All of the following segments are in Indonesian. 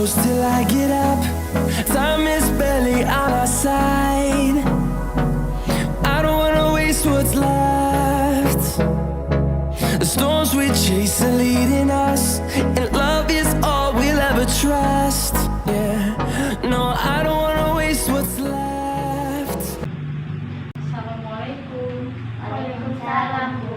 close till I get up. Time is barely on our side. I don't wanna waste what's left. The storms we chase are leading us, and love is all we'll ever trust. Yeah, no, I don't wanna waste what's left. Assalamualaikum. Waalaikumsalam, Bu.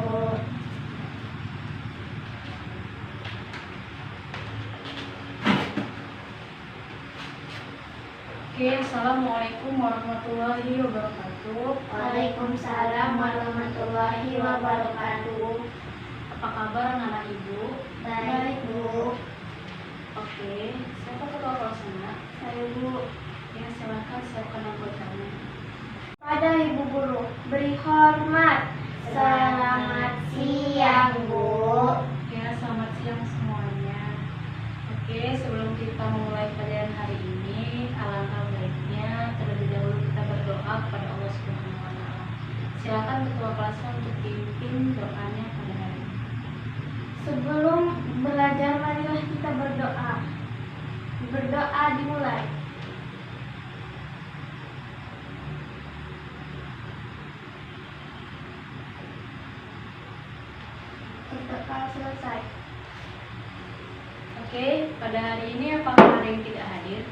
Oke, Assalamualaikum warahmatullahi wabarakatuh. Waalaikumsalam warahmatullahi wabarakatuh. Apa kabar anak ibu? Baik, Bu. Oke, siapa ketua pelaksana? Saya, Bu. Ya, silakan siapkan anggotanya. Pada Ibu Guru, beri hormat. Selamat siang, Bu. Ya, selamat siang semuanya. Oke, sebelum kita memulai pelajaran hari ini, alangkah baiknya terlebih dahulu kita berdoa kepada Allah Subhanahu wa Ta'ala. Silakan ketua kelasnya untuk pimpin doanya pada hari ini. Sebelum belajar, marilah kita berdoa. Berdoa dimulai. Berdoa selesai. Oke, pada hari ini apakah ada yang tidak hadir?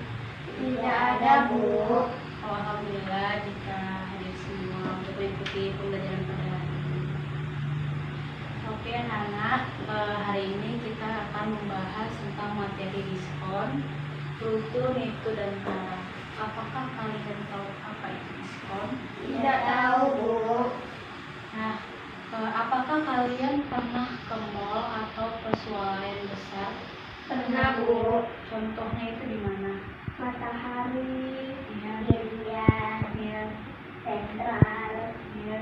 Tidak ada, Bu. Alhamdulillah jika hadir semua untuk mengikuti pembelajaran pada hari ini. Oke anak-anak, hari ini kita akan membahas tentang materi diskon, bruto, neto, dan tara. Apakah kalian tahu apa itu diskon? Tidak tahu, Bu. Nah, apakah kalian pernah ke mall atau pesualaian besar? Pernah, Bu. Contohnya itu di mana? Matahari, Ya, Durian, ya, Sentral, ya,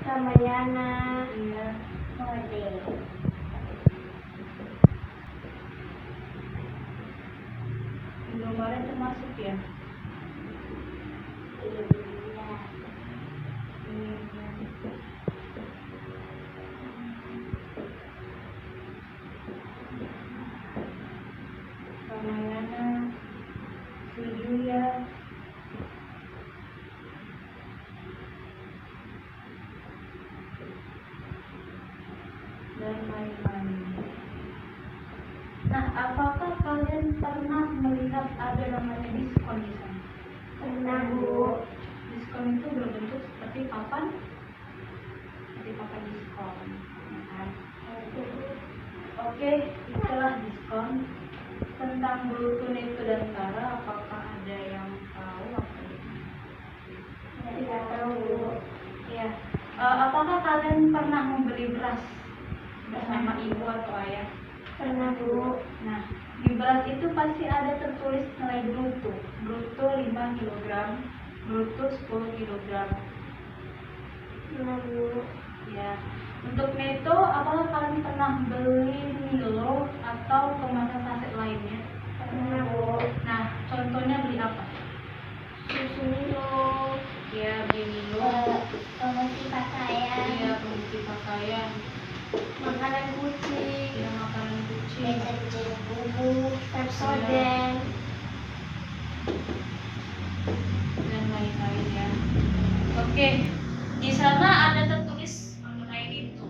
Ramayana, ya. Mode. Indomaret termasuk ya? Iya. Ramayana, Surya, dan lain-lain. Nah, apakah kalian pernah melihat ada namanya diskon di sana? Pernah, Bu. Diskon itu berbentuk seperti papan, seperti papan diskon, ya kan? Oke, itulah diskon. Tentang bruto, neto, dan tara, apakah ada yang tahu apa itu? Tidak tahu, Bu. Ya, apakah kalian pernah membeli beras bersama ibu atau ayah? Pernah, Bu. Nah, di beras itu pasti ada tertulis nilai bruto. Bruto 5 kg, bruto 10 kg. Pernah, Bu. Ya. Untuk neto, apakah kalian pernah beli Milo atau kemasan saset lainnya? Pernah, Bu. Nah, contohnya beli apa? Susu Milo, Ya, beli Milo. promosi pakaian, Iya, promosi pakaian. makanan kucing, Ya, makanan kucing. deterjen bubuk, Pepsodent. Dan lain-lain ya. Oke, di sana ada tertulis mengenai itu.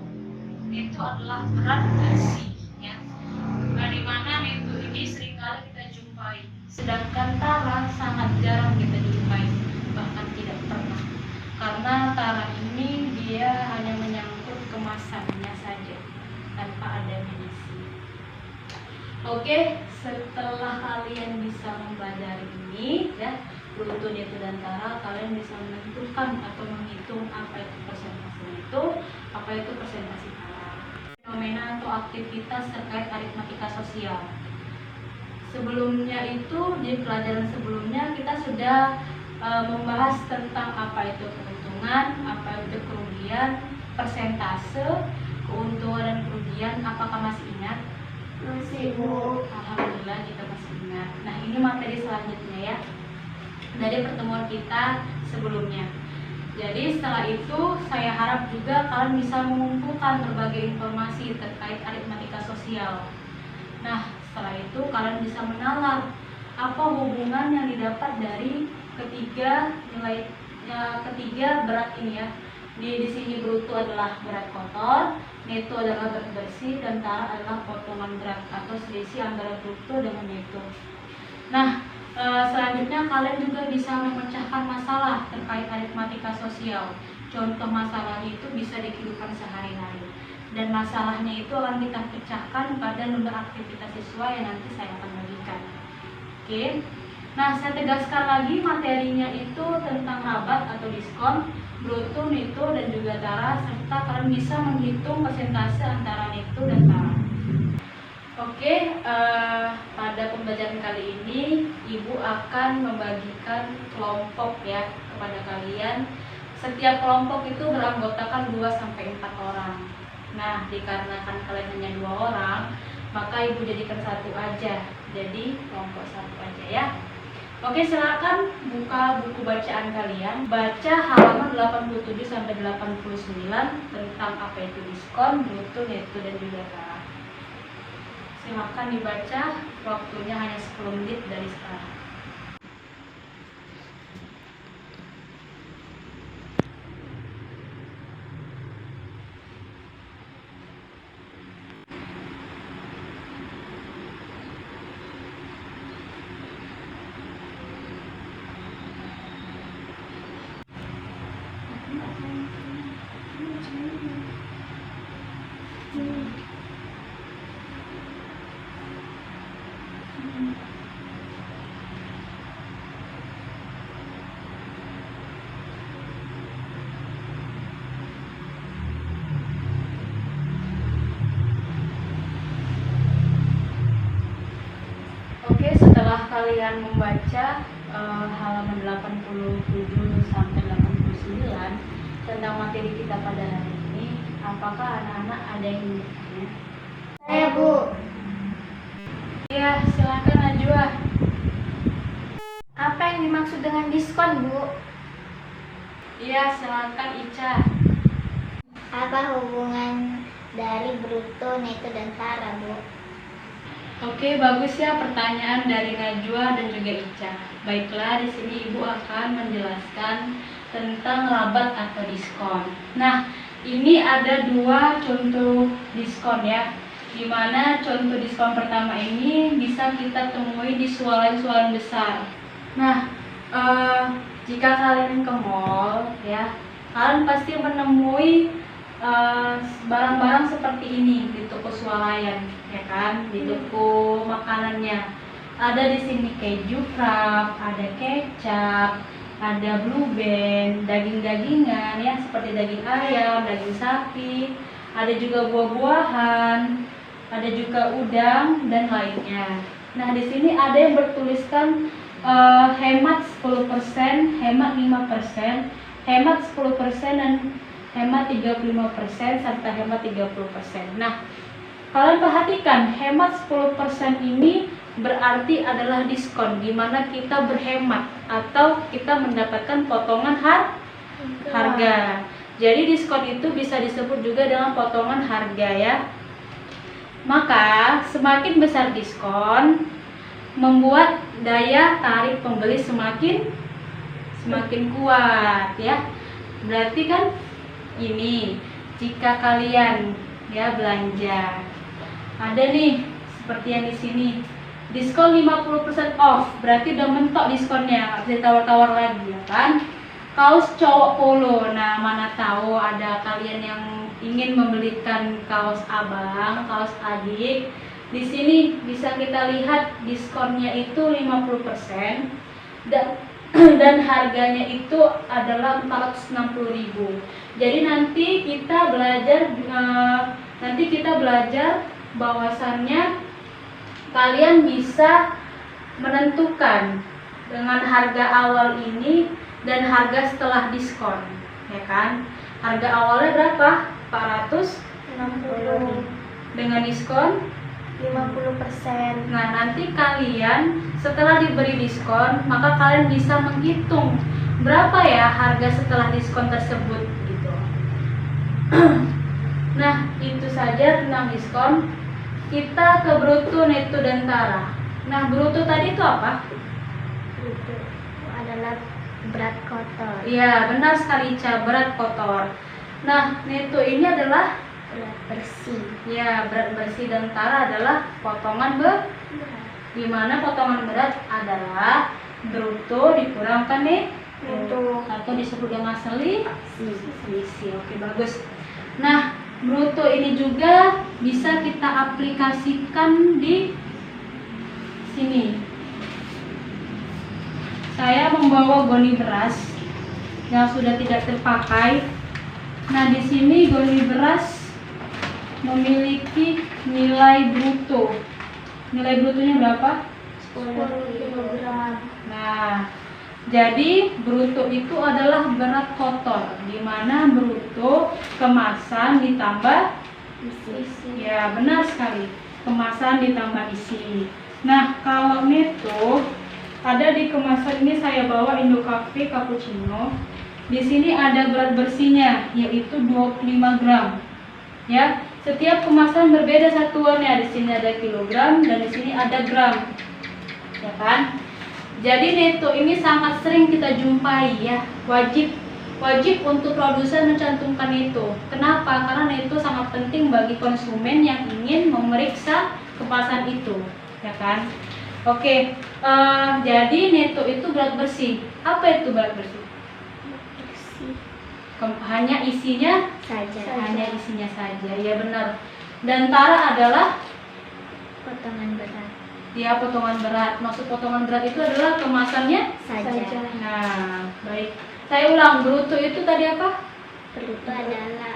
Itu adalah berat besi, ya. Di mana itu ini seringkali kita jumpai. Sedangkan tara sangat jarang kita jumpai, bahkan tidak pernah. Karena tara ini dia hanya menyangkut kemasannya saja, tanpa adanya isi. Oke, setelah kalian bisa mempelajari ini, ya, bruto, neto, dan tara, kalian bisa menentukan atau menghitung apa itu persentase neto, apa itu persentase tara. Fenomena atau aktivitas terkait aritmatika sosial. Sebelumnya itu, di pelajaran sebelumnya kita sudah membahas tentang apa itu keuntungan, apa itu kerugian, persentase, keuntungan dan kerugian. Apakah masih ingat? Masih, Bu. Alhamdulillah kita masih ingat. Nah, ini materi selanjutnya ya, dari pertemuan kita sebelumnya. Jadi setelah itu saya harap juga kalian bisa mengumpulkan berbagai informasi terkait aritmatika sosial. Nah, Setelah itu kalian bisa menalar apa hubungan yang didapat dari ketiga nilai ketiga berat ini ya. Di sini bruto adalah berat kotor, neto adalah berat bersih, dan tara adalah potongan berat atau selisih antara bruto dengan neto. Nah, selanjutnya kalian juga bisa memecahkan masalah terkait aritmatika sosial. Contoh masalahnya itu bisa di kehidupan sehari-hari. Dan masalahnya itu akan kita pecahkan pada nomor aktivitas siswa yang nanti saya akan bagikan. Oke. Nah, saya tegaskan lagi materinya itu tentang rabat atau diskon, bruto, neto, dan juga tara, serta kalian bisa menghitung persentase antara neto dan tara. Oke, pada pembelajaran kali ini Ibu akan membagikan kelompok ya kepada kalian. Setiap kelompok itu beranggotakan 2-4 orang. Nah, dikarenakan kalian hanya 2 orang, maka Ibu jadikan 1 aja. Jadi kelompok 1 aja ya. Oke, silakan buka buku bacaan kalian. Baca halaman 87-89 tentang apa itu diskon, bruto, neto, dan juga tara. Silakan dibaca, waktunya hanya 10 menit dari sekarang. Oke, setelah kalian membaca halaman 87 sampai 89 tentang materi kita pada hari ini, apakah anak-anak ada yang ingin bertanya? Saya, Bu. Iya, silakan Najwa. Apa yang dimaksud dengan diskon, Bu? Iya, silakan Ica. Apa hubungan dari bruto, neto, dan tara, Bu? Oke, bagus ya pertanyaan dari Najwa dan juga Ica. Baiklah, di sini Ibu akan menjelaskan tentang rabat atau diskon. Nah, ini ada 2 contoh diskon ya. Dimana contoh diskon pertama ini bisa kita temui di swalayan-swalayan besar. Nah, jika kalian ke mall ya, kalian pasti menemui barang-barang seperti ini di toko swalayan, ya kan, di toko makanannya. Ada di sini keju Kraft, ada kecap, ada Blue Band, daging-dagingan ya seperti daging ayam, daging sapi, ada juga buah-buahan, ada juga udang dan lainnya. Nah, di sini ada yang bertuliskan hemat 10%, hemat 5%, hemat 10% dan hemat 35% serta hemat 30%. Nah, kalian perhatikan hemat 10% ini berarti adalah diskon, di mana kita berhemat atau kita mendapatkan potongan harga. Jadi diskon itu bisa disebut juga dengan potongan harga ya. Maka semakin besar diskon membuat daya tarik pembeli semakin kuat ya. Berarti kan ini jika kalian ya belanja, ada nih seperti yang di sini diskon 50% off, berarti udah mentok diskonnya, nggak bisa tawar-tawar lagi ya kan. Kaos cowok polo, nah mana tahu ada kalian yang ingin membelikan kaos abang, kaos adik. Di sini bisa kita lihat diskonnya itu 50% dan harganya itu adalah 460.000. Jadi nanti kita belajar bahwasannya kalian bisa menentukan dengan harga awal ini dan harga setelah diskon, ya kan? Harga awalnya berapa? 460. Dengan diskon 50%. Nah, nanti kalian setelah diberi diskon, maka kalian bisa menghitung berapa ya harga setelah diskon tersebut gitu. Nah, itu saja tentang diskon. kita ke bruto, neto, dan tara. Nah, bruto tadi itu apa? Bruto adalah berat kotor. Iya, benar sekali Ica, berat kotor. Nah, neto ini adalah Berat bersih. ya berat bersih, dan tara adalah potongan Berat. di mana potongan berat adalah bruto dikurangkan Neto. atau disebut dengan selisih. Oke, bagus. Nah, bruto ini juga bisa kita aplikasikan di sini. Saya membawa goni beras yang sudah tidak terpakai. Nah, di sini goni beras memiliki nilai bruto. Nilai brutonya berapa? 10 kilogram. Nah, jadi bruto itu adalah berat kotor, di mana bruto kemasan ditambah Isi. ya benar sekali, kemasan ditambah isi. Nah, kalau neto ada di kemasan ini, saya bawa Indo Cafe Cappuccino. Di sini ada berat bersihnya yaitu 25 gram. Ya, setiap kemasan berbeda satuannya. Di sini ada kilogram dan di sini ada gram. Ya kan? Jadi neto ini sangat sering kita jumpai ya. Wajib untuk produsen mencantumkan neto. Kenapa? Karena neto sangat penting bagi konsumen yang ingin memeriksa kemasan itu, ya kan? Oke, jadi neto itu berat bersih. Apa itu berat bersih? Bersih Hanya isinya saja. saja, ya benar. Dan tara adalah Potongan berat ya potongan berat. Maksud potongan berat itu adalah kemasannya saja. Nah, baik. Saya ulang, bruto itu tadi apa? Bruto adalah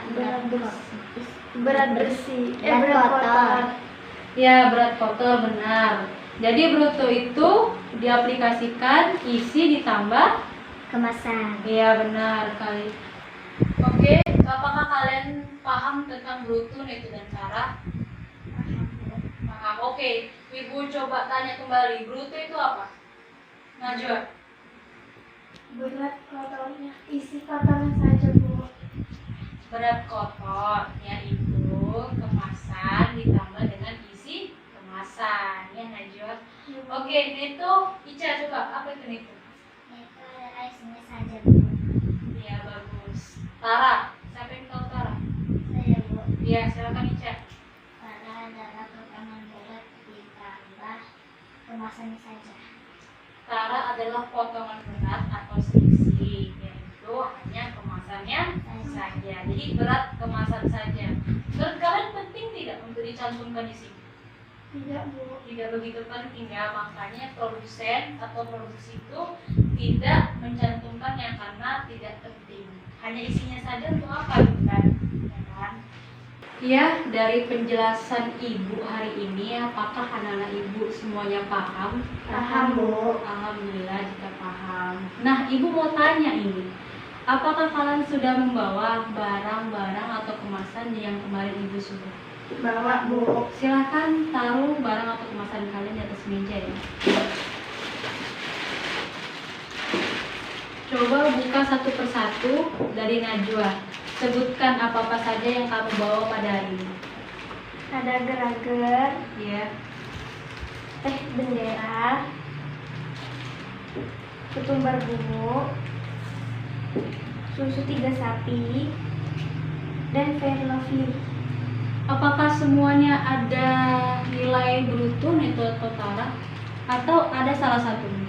berat bersih. Berat kotor. Ya, berat kotor, benar. Jadi bruto itu diaplikasikan isi ditambah Kemasan. iya, benar kali. Oke, apakah kalian paham tentang bruto, neto, dan tara? Paham. Oke, Ibu coba tanya kembali, bruto itu apa? Najwa. Berat kotornya, isi kotornya saja, Bu. Berat kotor yaitu kemasan ditambah dengan isi kemasan, ya Najwa. Oke, neto, Ica coba apa itu neto? Itu adalah isinya saja. Iya, bagus. Tara, siapa yang tahu Tara? Saya, Bu. Iya, silakan Ica. Tara adalah potongan berat ditambah kemasannya saja. Tara adalah potongan berat atau selisih, yaitu hanya kemasannya saja. Jadi berat kemasan saja. Menurut kalian penting tidak untuk dicantumkan di sini? Tidak, Bu. Tidak begitu penting ya, makanya produsen atau produksi itu tidak mencantumkannya karena tidak penting. Hanya isinya saja untuk apa gitu kan? Ya kan? Ya, dari penjelasan Ibu hari ini, apakah anak-anak Ibu semuanya paham? Paham, Bu. Alhamdulillah jika paham. Nah, Ibu mau tanya ini, apakah kalian sudah membawa barang-barang atau kemasan yang kemarin Ibu sudah? Bawa, Bu. Silahkan taruh barang atau kemasan kalian di atas meja ya. Coba buka satu persatu dari Najwa. Sebutkan apa-apa saja yang kamu bawa pada hari ini. Ada gerager, Ya, teh bendera, ketumbar bungu, susu 3 sapi, dan Fair Lovely. apakah semuanya ada nilai bruto, neto, atau tara? Atau ada salah satunya?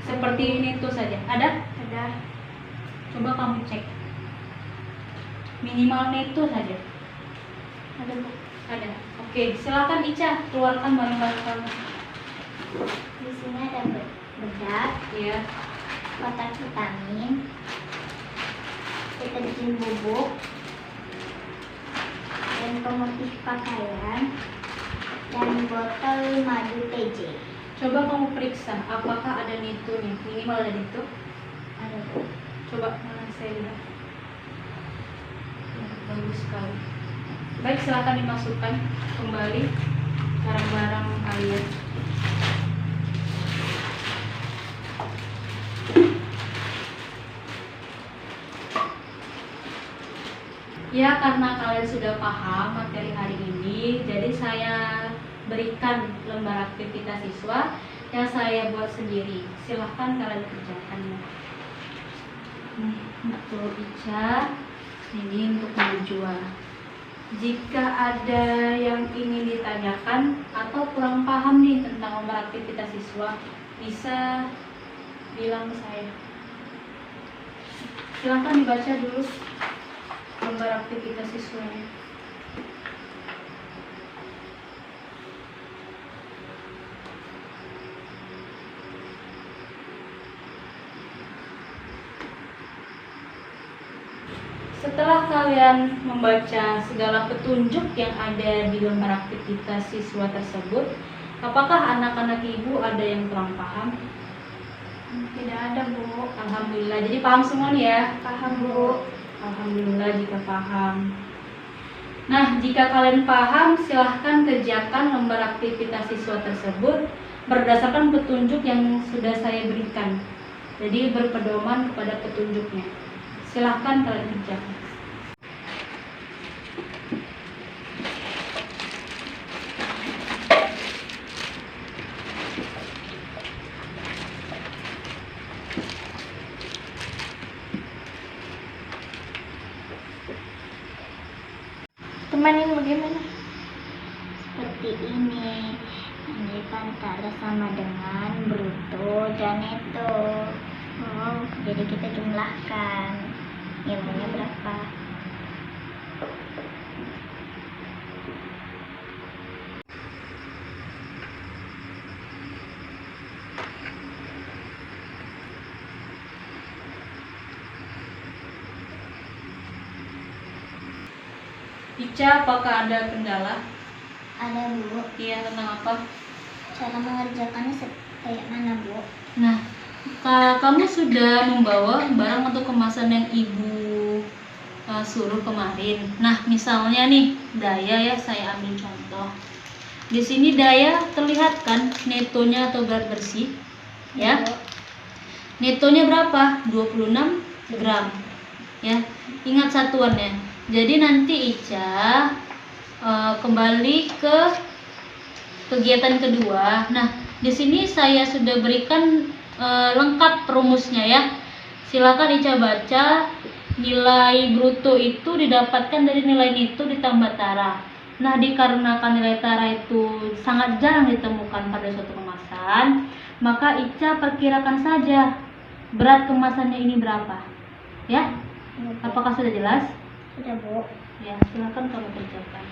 Seperti neto saja. Ada? Ada Coba kamu cek. Minimal neto saja. ada Bu. Ada. Oke, silakan Ica keluarkan barang-barang kamu. Di sini ada bedak, Ya. kotak vitamin, deterjen bubuk, dan pemotif pakaian, dan botol madu PJ. Coba kamu periksa apakah ada nitonya. Minimal ada nito. Ada. Coba mana saya lihat. Ya, bagus sekali. Baik, silakan dimasukkan kembali barang-barang kalian. Ya, karena kalian sudah paham materi hari ini, jadi saya berikan lembar aktivitas siswa yang saya buat sendiri. Silahkan kalian kerjakannya. Nih untuk Ica, ini untuk Najwa. Jika ada yang ingin ditanyakan atau kurang paham nih tentang lembar aktivitas siswa, bisa bilang ke saya. Silahkan dibaca dulu lembar aktivitas siswanya. Setelah kalian membaca segala petunjuk yang ada di lembar aktivitas siswa tersebut, apakah anak-anak ibu ada yang kurang paham? Tidak ada, Bu. Alhamdulillah, jadi paham semua nih ya? Paham, Bu. Alhamdulillah jika paham. Nah, jika kalian paham, silahkan kerjakan lembar aktivitas siswa tersebut berdasarkan petunjuk yang sudah saya berikan. Jadi berpedoman kepada petunjuknya. Silahkan kalian kerjakan. Teman ini bagaimana? Seperti ini. Nilai antara sama dengan bruto dan neto. Jadi kita jumlahkan. Nilainya berapa? Ica, apakah ada kendala? Ada, Bu. Iya, tentang apa? Cara mengerjakannya kayak mana, Bu? Nah, kamu sudah membawa barang atau kemasan yang ibu suruh kemarin. Nah, misalnya nih, Daya ya, saya ambil contoh. Di sini Daya terlihat kan netonya atau berat bersih, ya? Bu. Netonya berapa? 26 gram. Ya, ingat satuannya. Jadi nanti Ica kembali ke kegiatan kedua. Nah, di sini saya sudah berikan lengkap rumusnya ya. Silakan Ica baca. Nilai bruto itu didapatkan dari nilai neto ditambah tara. Nah, dikarenakan nilai tara itu sangat jarang ditemukan pada suatu kemasan, maka Ica perkirakan saja berat kemasannya ini berapa. Ya? Apakah sudah jelas? Sudah, Bu. Ya, silakan kamu kerjakan.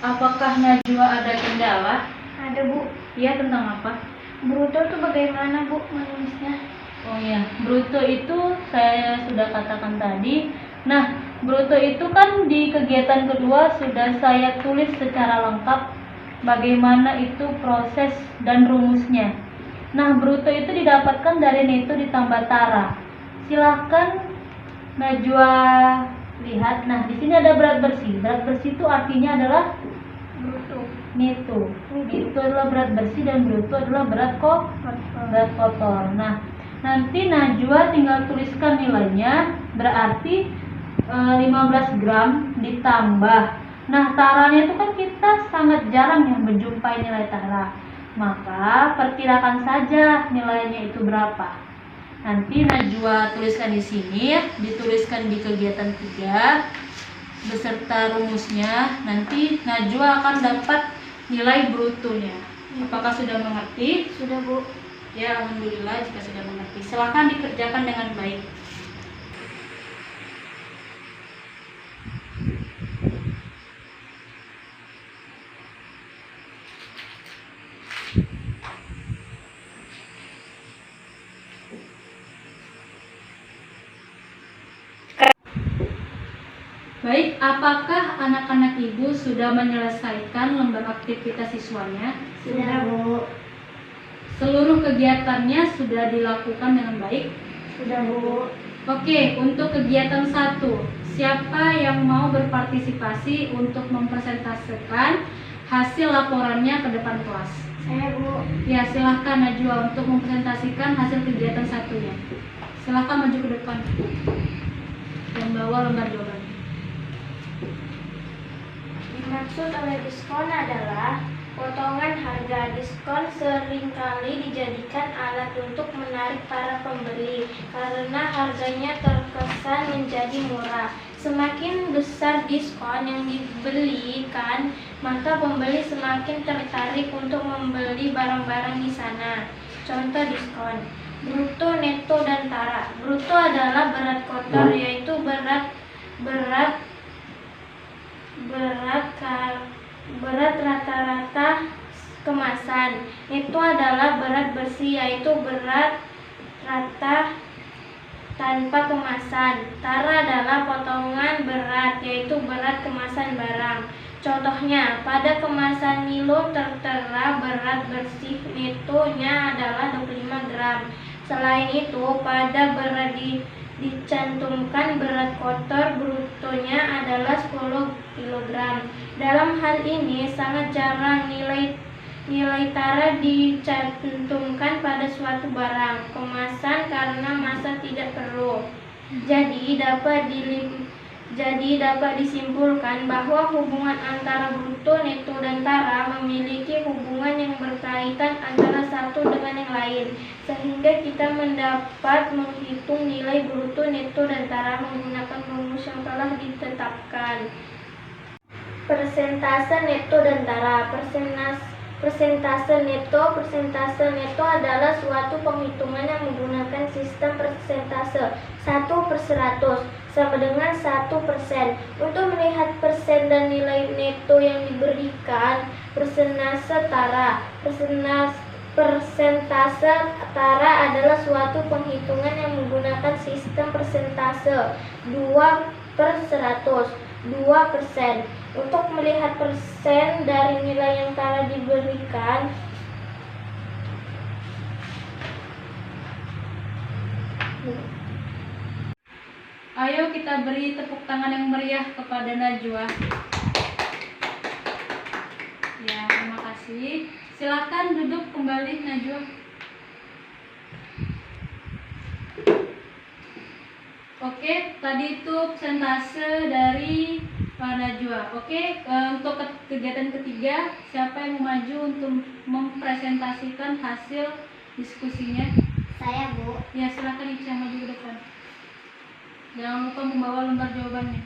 Apakah Najwa ada kendala? Ada, Bu. Iya, tentang apa? Bruto itu bagaimana, Bu, menulisnya? Oh ya, bruto itu saya sudah katakan tadi. Nah, bruto itu kan di kegiatan kedua sudah saya tulis secara lengkap bagaimana itu proses dan rumusnya. Nah, bruto itu didapatkan dari neto ditambah tara. Silahkan Najwa lihat. Nah, di sini ada berat bersih. Berat bersih itu artinya adalah Bruto. neto. Neto adalah berat bersih dan bruto adalah berat kotor. Nah, nanti Najwa tinggal tuliskan nilainya, berarti 15 gram ditambah. Nah, taranya itu kan kita sangat jarang ya menjumpai nilai tara. Maka perkirakan saja nilainya itu berapa. Nanti Najwa tuliskan di sini, dituliskan di kegiatan 3 beserta rumusnya. Nanti Najwa akan dapat nilai brutonya. Apakah sudah mengerti? Sudah, Bu. Ya, alhamdulillah jika sudah mengerti. Silakan dikerjakan dengan baik. Baik, apakah anak-anak ibu sudah menyelesaikan lembar aktivitas siswanya? Sudah, Bu. Seluruh kegiatannya sudah dilakukan dengan baik? Sudah, Bu. Oke, untuk kegiatan 1, siapa yang mau berpartisipasi untuk mempresentasikan hasil laporannya ke depan kelas? Saya, Bu. Ya, silahkan Najwa untuk mempresentasikan hasil kegiatan 1-nya. Silahkan maju ke depan dan bawa lembar jawaban. Dimaksud oleh diskon adalah Potongan harga diskon seringkali dijadikan alat untuk menarik para pembeli karena harganya terkesan menjadi murah. Semakin besar diskon yang diberikan, maka pembeli semakin tertarik untuk membeli barang-barang di sana. Contoh diskon: bruto, neto, dan tara. Bruto adalah berat kotor, yaitu berat rata-rata kemasan. Neto adalah berat bersih, yaitu berat rata tanpa kemasan. Tara adalah potongan berat, yaitu berat kemasan barang. Contohnya, pada kemasan Milo tertera berat bersih netonya adalah 25 gram. Selain itu, pada berat dicantumkan berat kotor brutonya adalah 10 kg. Dalam hal ini sangat jarang nilai tara dicantumkan pada suatu barang kemasan karena masa tidak perlu. Jadi dapat disimpulkan bahwa hubungan antara bruto, neto, dan tara memiliki hubungan yang berkaitan antara satu dengan yang lain, sehingga kita mendapat menghitung nilai bruto, neto, dan tara menggunakan rumus yang telah ditetapkan. Persentase neto dan tara. Persentase neto adalah suatu penghitungan yang menggunakan sistem persentase 1/100 sama dengan 1%. Untuk melihat persen dan nilai neto yang diberikan, persentase tara. Persentase tara adalah suatu penghitungan yang menggunakan sistem persentase 2/100, 2%. Untuk melihat persen dari nilai yang telah diberikan, Ayo kita beri tepuk tangan yang meriah kepada Najwa. Ya, terima kasih. Silakan duduk kembali, Najwa. Oke, tadi itu persentase dari Pak Najwa. Oke, untuk kegiatan ketiga, siapa yang mau maju untuk mempresentasikan hasil diskusinya? saya, Bu. Ya, silakan Ica maju ke depan. Jangan lupa membawa lembar jawabannya.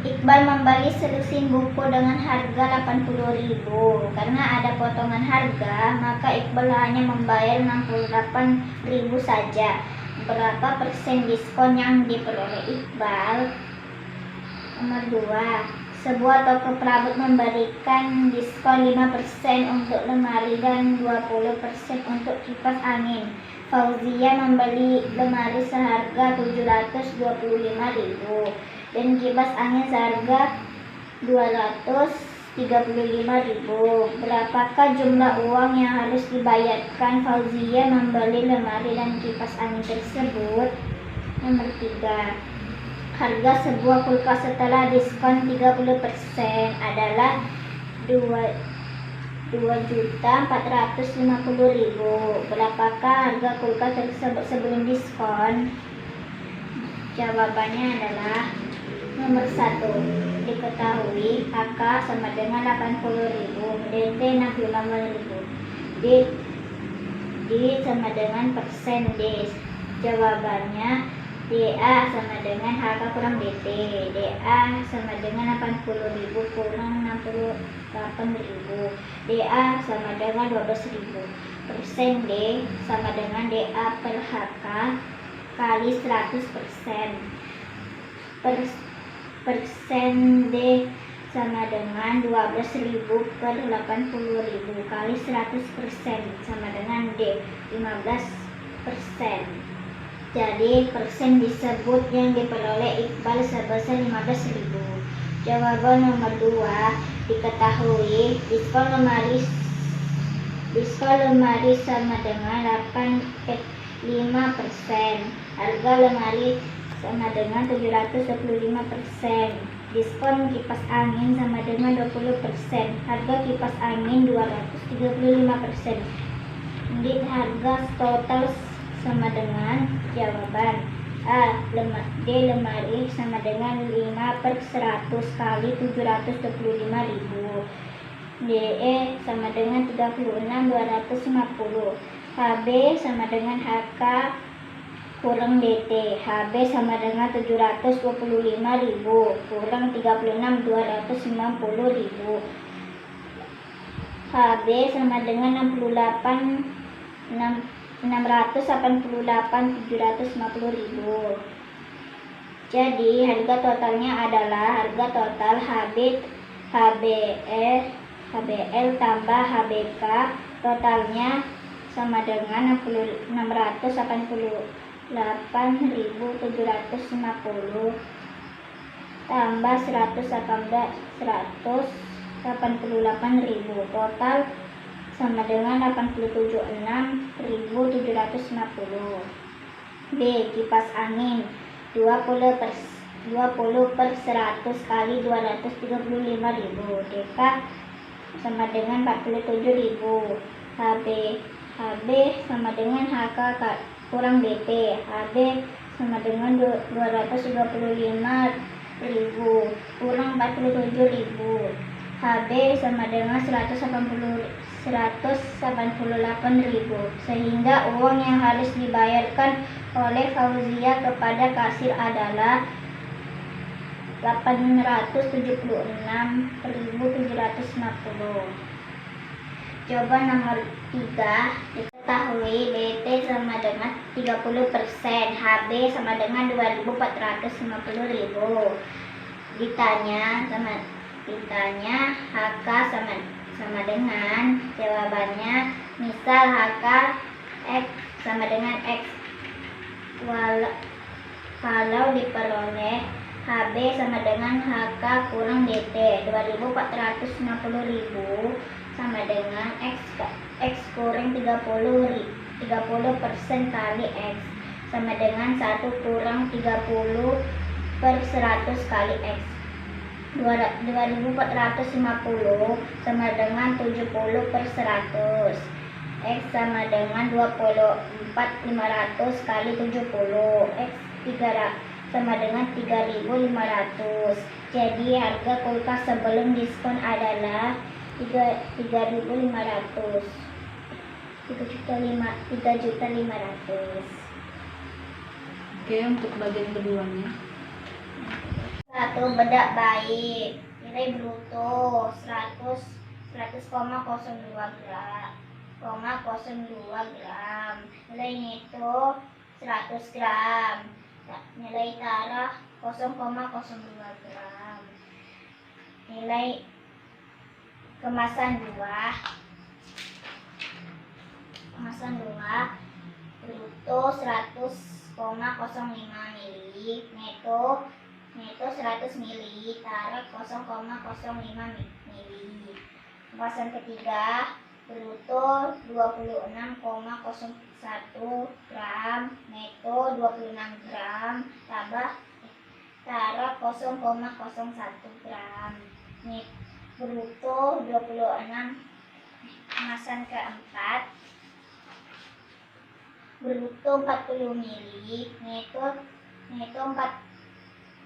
Iqbal membeli selusin buku dengan harga 80.000. Karena ada potongan harga, maka Iqbal hanya membayar 68.000 saja. Berapa persen diskon yang diperoleh Iqbal? Nomor 2. Sebuah toko perabot memberikan diskon 5% untuk lemari dan 20% untuk kipas angin. Fauzia membeli lemari seharga 725.000 dan kipas angin seharga 235.000. Berapakah jumlah uang yang harus dibayarkan Fauzia membeli lemari dan kipas angin tersebut? Nomor 3. Harga sebuah kulkas setelah diskon 30% adalah 2.450.000. Berapakah harga kulkas tersebut sebelum diskon? Jawabannya adalah nomor 1. Diketahui AK sama dengan 80.000, DT 65.000, D sama dengan persen D. Jawabannya DA sama dengan HK kurang DT. DA sama dengan 80.000 kurang 68.000. DA sama dengan 12.000. Persen D sama dengan DA per HK kali 100%. Persen D sama dengan 12.000 per 80.000 kali 100% sama dengan D 15%. Jadi persen disebut yang diperoleh Iqbal sebesar 15.000. Jawaban nomor 2. Diketahui diskon lemari sama dengan 5%. Harga lemari sama dengan 725%. Diskon kipas angin sama dengan 20%. Harga kipas angin 235%. Di harga total sama dengan jawaban A. D. Lemari sama dengan 5/100 kali 725.000. DE sama dengan 36.250. HB sama dengan HK kurang DT. HB sama dengan 725.000 kurang 36.250.000. HB sama dengan 688.750.000. Jadi harga totalnya adalah harga total HBL tambah HBK totalnya sama dengan 688.750 tambah 188.000 total sama dengan 87.6.750. B. Kipas angin 20/100 kali 235.000. DK sama dengan 47.000. HB sama dengan HK kurang DT. HB sama dengan 235.000 kurang 47.000. HB sama dengan 188.000, sehingga uang yang harus dibayarkan oleh Fauzia kepada kasir adalah 876.750. Jawaban nomor 3. Diketahui DT sama dengan 30%, HB sama dengan 2.450.000. Ditanya HK sama dengan jawabannya, misal HK X sama dengan X. Kalau diperoleh HB sama dengan HK kurang DT 2.450.000 sama dengan X kurang 30% kali X sama dengan 1 kurang 30/100 kali X. 2.450 sama dengan 70/100. X sama dengan 24.500 kali 70. X sama dengan 3.500. Jadi harga kulkas sebelum diskon adalah 3.500. 3.500. Oke, untuk bagian keduanya. 1. Bedak baik. Nilai bruto 100,02 gram. Nilai neto 100 gram. Nilai taraf 0,02 gram. Nilai kemasan 2 bruto 100,05 mili, neto 100 mili, taraf 0,05 mili. Kemasan ketiga bruto 26,01 gram, neto 26 gram, taraf 0,01 gram. Bruto 26. Kemasan keempat bruto 40 mili, neto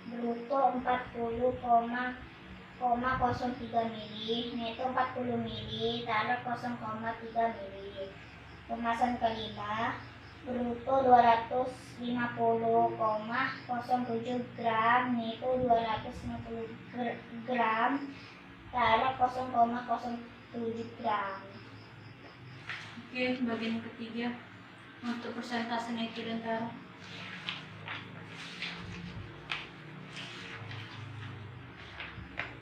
bruto 40,03 mili, neto 40 mili, taraf 0,3 mili. Kemasan kelima bruto 250,07 gram, neto 250 gram, taraf 0,07 gram. Oke, bagian ketiga untuk persentase neto dan taraf.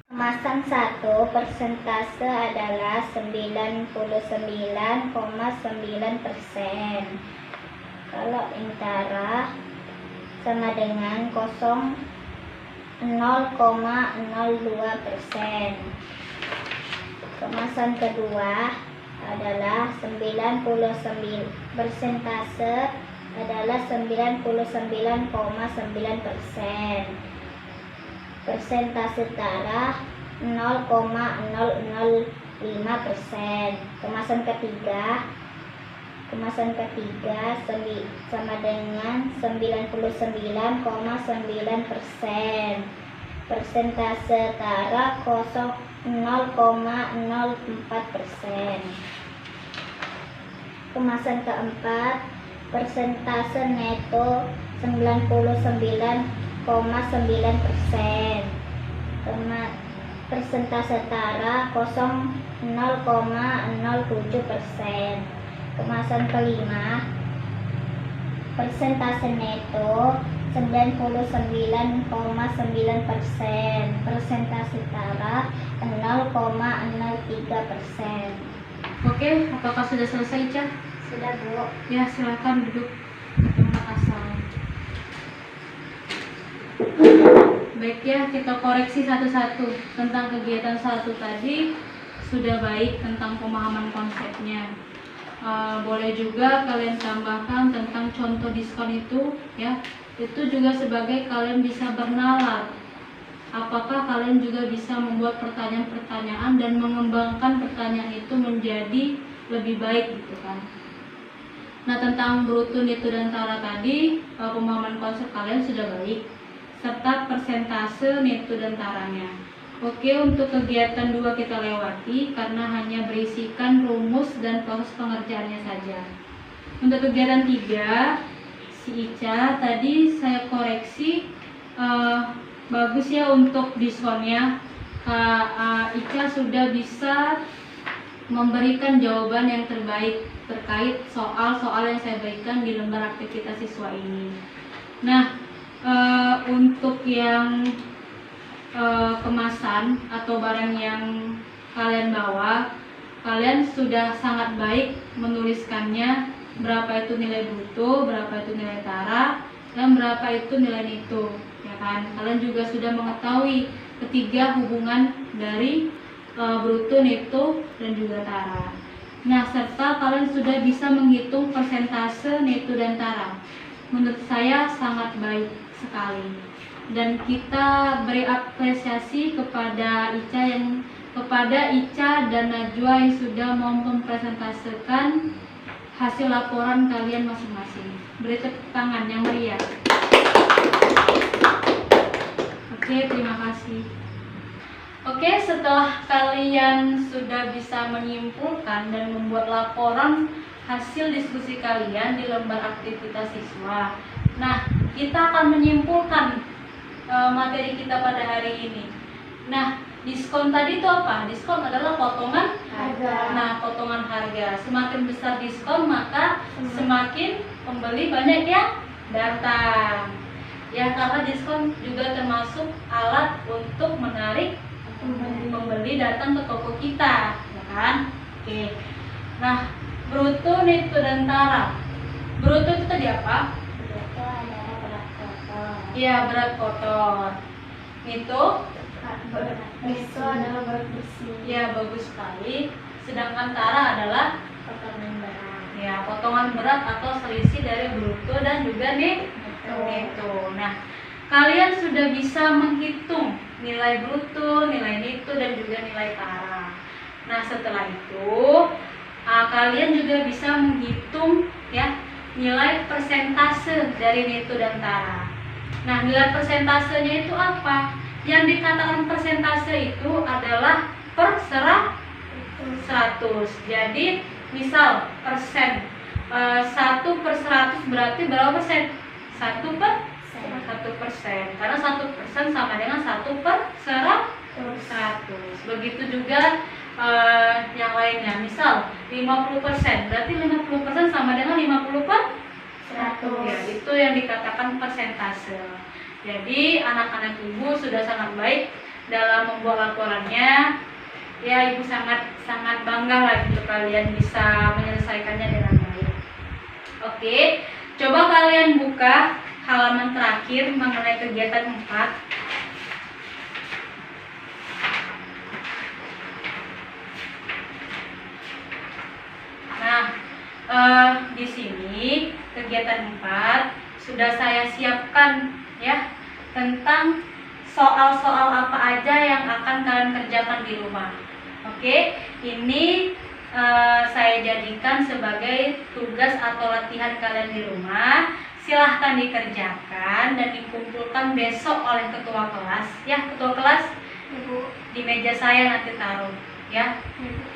Kemasan 1 persentase adalah 99,9%. Kalau intara sama dengan 0,02%. Kemasan kedua adalah 99 persentase adalah 99,9%. Persentase darah 0,005%. Kemasan ketiga sama dengan 99,9%. Persentase darah 0,04%. Kemasan keempat, persentase neto 99,9%. Persentase tara 0,07%. Kemasan kelima, persentase neto 99,9%. Persentase tara 0,03%. Oke, apakah sudah selesai, Ica? Sudah, Bu. Ya, silakan duduk. Terima kasih. Baik ya, kita koreksi satu-satu. Tentang kegiatan 1 tadi sudah baik tentang pemahaman konsepnya. Boleh juga kalian tambahkan tentang contoh diskon itu ya. Itu juga sebagai kalian bisa bernalar. Apakah kalian juga bisa membuat pertanyaan-pertanyaan dan mengembangkan pertanyaan itu menjadi lebih baik gitu kan. Nah, tentang bruto, neto, dan tara tadi pemahaman konsep kalian sudah baik, serta persentase neto dan taranya. Oke, untuk kegiatan 2 kita lewati karena hanya berisikan rumus dan proses pengerjaannya saja. Untuk kegiatan 3, si Ica tadi saya koreksi, bagus ya untuk diskonnya. Ica sudah bisa memberikan jawaban yang terbaik terkait soal-soal yang saya berikan di lembar aktivitas siswa ini. Nah, untuk yang kemasan atau barang yang kalian bawa, kalian sudah sangat baik menuliskannya, berapa itu nilai bruto, berapa itu nilai tara, dan berapa itu nilai neto, ya kan? Kalian juga sudah mengetahui ketiga hubungan dari bruto, neto, dan juga tara. Nah, serta kalian sudah bisa menghitung persentase neto dan tara. Menurut saya sangat baik sekali. Dan kita beri apresiasi kepada Ica dan Najwa yang sudah mau mempresentasikan hasil laporan kalian masing-masing. Beri tepuk tangan yang meriah. Oke, terima kasih. Oke, setelah kalian sudah bisa menyimpulkan dan membuat laporan hasil diskusi kalian di lembar aktivitas siswa. Nah, kita akan menyimpulkan materi kita pada hari ini. Nah, diskon tadi itu apa? Diskon adalah potongan Harga. Nah, potongan harga. Semakin besar diskon, maka semakin pembeli banyak yang datang. Ya, karena diskon juga termasuk alat untuk menarik pembeli datang ke toko kita, ya kan? Oke. Nah, bruto, neto, dan tara. Bruto itu tadi apa? Itu adalah berat kotor. Iya, berat kotor. Neto? Itu adalah berat bersih. Ya, bagus sekali. Sedangkan tara adalah Potongan berat. ya potongan berat atau selisih dari bruto dan juga neto. Nah, kalian sudah bisa menghitung nilai bruto, nilai neto, dan juga nilai tara. Nah, setelah itu kalian juga bisa menghitung ya nilai persentase dari neto dan tara. Nah, nilai persentasenya itu apa? Yang dikatakan persentase itu adalah per 100. Jadi, misal persen 1/100 berarti berapa persen? 1%. Karena 1% sama dengan 1/100. Begitu juga yang lainnya. Misal 50%, berarti 50% sama dengan 50/100. Ya, itu yang dikatakan persentase. Jadi anak-anak ibu sudah sangat baik dalam membuat laporannya. Ya, ibu sangat bangga lah untuk kalian bisa menyelesaikannya dengan baik. Oke, coba kalian buka halaman terakhir mengenai kegiatan 4. Nah, di sini kegiatan 4 sudah saya siapkan ya tentang soal-soal apa aja yang akan kalian kerjakan di rumah. Oke, ini saya jadikan sebagai tugas atau latihan kalian di rumah. Silahkan dikerjakan dan dikumpulkan besok oleh ketua kelas. Ya, ketua kelas, Ibu. di meja saya nanti taruh. Ya,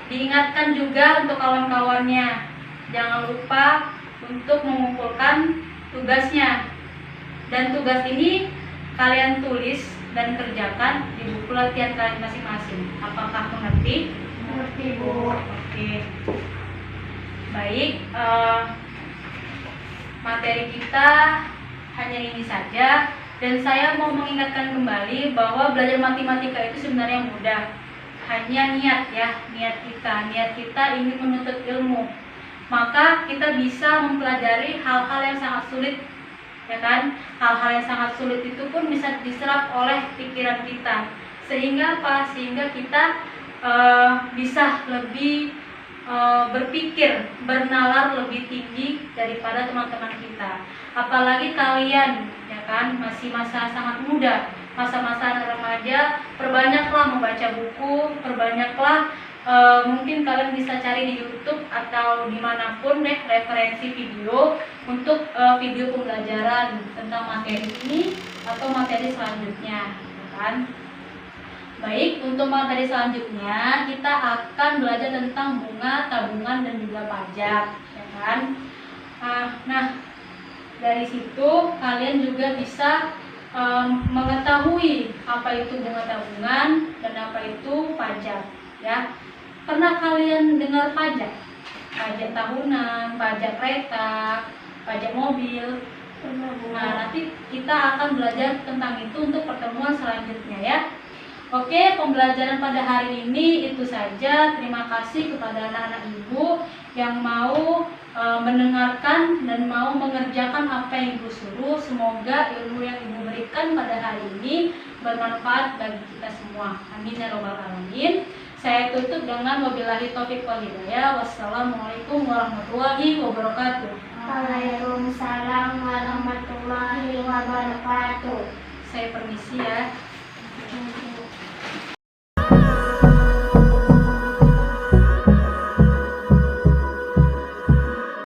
diingatkan juga untuk kawan-kawannya, jangan lupa untuk mengumpulkan tugasnya. Dan tugas ini kalian tulis dan kerjakan di buku latihan kalian masing-masing. Apakah mengerti? Mengerti, Bu. Oke. Baik, materi kita hanya ini saja, dan saya mau mengingatkan kembali bahwa belajar matematika itu sebenarnya mudah. Hanya niat ya, niat kita ingin menuntut ilmu. Maka kita bisa mempelajari hal-hal yang sangat sulit, ya kan? Hal-hal yang sangat sulit itu pun bisa diserap oleh pikiran kita. Sehingga apa? Sehingga kita bisa lebih berpikir, bernalar lebih tinggi daripada teman-teman kita. Apalagi kalian, ya kan, masih masa sangat muda, masa-masa remaja, perbanyaklah membaca buku, perbanyaklah mungkin kalian bisa cari di YouTube atau dimanapun deh referensi video untuk video pembelajaran tentang materi ini atau materi selanjutnya, ya kan? Baik, untuk materi selanjutnya kita akan belajar tentang bunga, tabungan, dan juga pajak, ya kan? Nah, dari situ kalian juga bisa mengetahui apa itu bunga tabungan dan apa itu pajak, ya. Pernah kalian dengar pajak? Pajak tahunan, pajak kereta, pajak mobil. Nah, nanti kita akan belajar tentang itu untuk pertemuan selanjutnya, ya. Oke, pembelajaran pada hari ini itu saja. Terima kasih kepada anak-anak ibu yang mau mendengarkan dan mau mengerjakan apa yang ibu suruh. Semoga ilmu yang ibu berikan pada hari ini bermanfaat bagi kita semua. Amin ya robbal alamin. Saya tutup dengan wabillahi taufiq wal hidayah. Wassalamualaikum warahmatullahi wabarakatuh. Waalaikumsalam warahmatullahi wabarakatuh. Saya permisi ya.